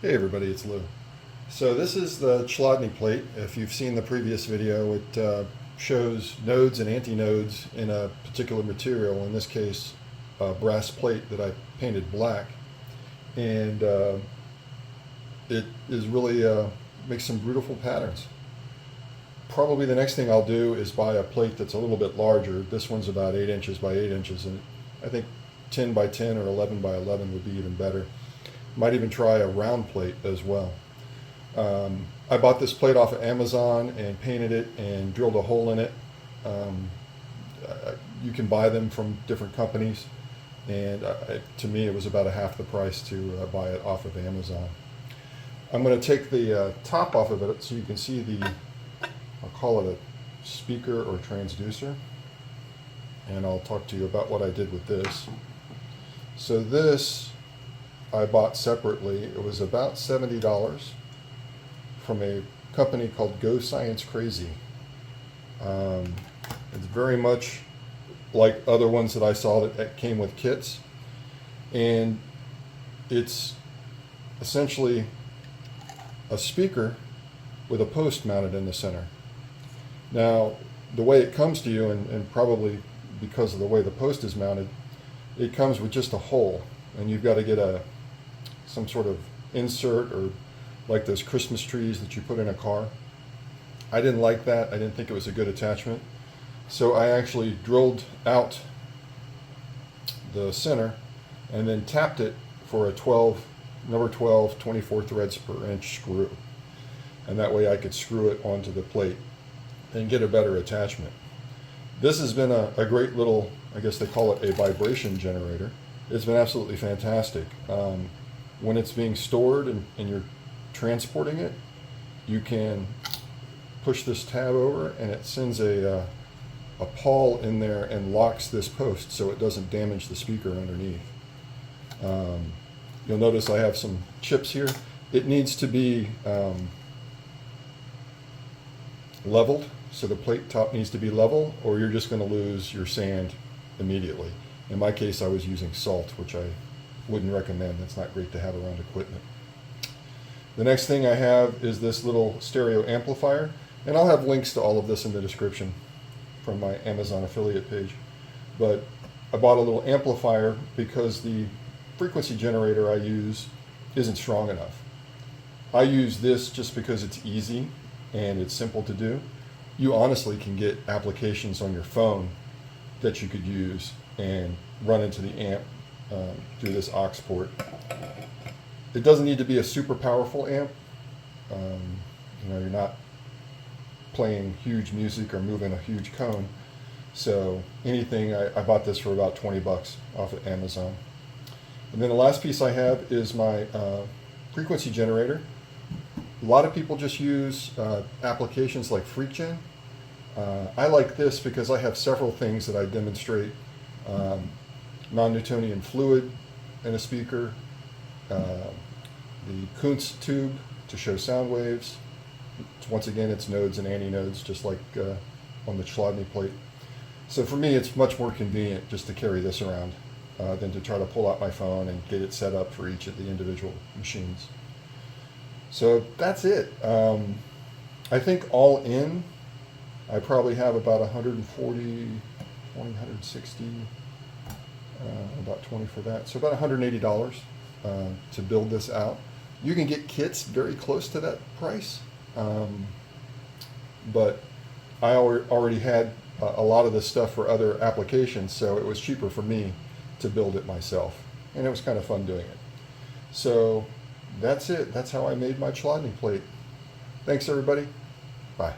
Hey everybody, it's Lou. So this is the Chladni plate. If you've seen the previous video, it shows nodes and antinodes in a particular material, in this case a brass plate that I painted black. And it is really makes some beautiful patterns. Probably the next thing I'll do is buy a plate that's a little bit larger. This one's about 8 inches by 8 inches, and I think 10 by 10 or 11 by 11 would be even better. Might even try a round plate as well. I bought this plate off of Amazon and painted it and drilled a hole in it. You can buy them from different companies, and to me it was about a half the price to buy it off of Amazon. I'm going to take the top off of it so you can see the, I'll call it a speaker or transducer, and I'll talk to you about what I did with this. So this I bought separately. It was about $70 from a company called Go Science Crazy. It's very much like other ones that I saw that came with kits, and it's essentially a speaker with a post mounted in the center. Now, the way it comes to you, and probably because of the way the post is mounted, it comes with just a hole, and you've got to get some sort of insert, or like those Christmas trees that you put in a car. I didn't like that. I didn't think it was a good attachment. So I actually drilled out the center and then tapped it for a number 12 24 threads per inch screw. And that way I could screw it onto the plate and get a better attachment. This has been a great little, I guess they call it a vibration generator. It's been absolutely fantastic. When it's being stored and you're transporting it, you can push this tab over and it sends a pawl in there and locks this post so it doesn't damage the speaker underneath. You'll notice I have some chips here. It needs to be leveled, so the plate top needs to be level, or you're just going to lose your sand immediately. In my case, I was using salt, which I wouldn't recommend. That's not great to have around equipment. The next thing I have is this little stereo amplifier, and I'll have links to all of this in the description from my Amazon affiliate page. But I bought a little amplifier because the frequency generator I use isn't strong enough. I use this just because it's easy and it's simple to do. You honestly can get applications on your phone that you could use and run into the amp through this aux port. It doesn't need to be a super powerful amp. You're not playing huge music or moving a huge cone. So anything, I bought this for about 20 bucks off of Amazon. And then the last piece I have is my frequency generator. A lot of people just use applications like FreakGen. I like this because I have several things that I demonstrate. Non-Newtonian fluid in a speaker, the Kuntz tube to show sound waves. Once again, it's nodes and antinodes, just like on the Chladni plate. So for me, it's much more convenient just to carry this around than to try to pull out my phone and get it set up for each of the individual machines. So that's it. I think all in, I probably have about 140, 160, about 20 for that. So about $180 to build this out. You can get kits very close to that price, but I already had a lot of this stuff for other applications, so it was cheaper for me to build it myself, and it was kind of fun doing it. So that's it. That's how I made my Chladni plate. Thanks everybody. Bye.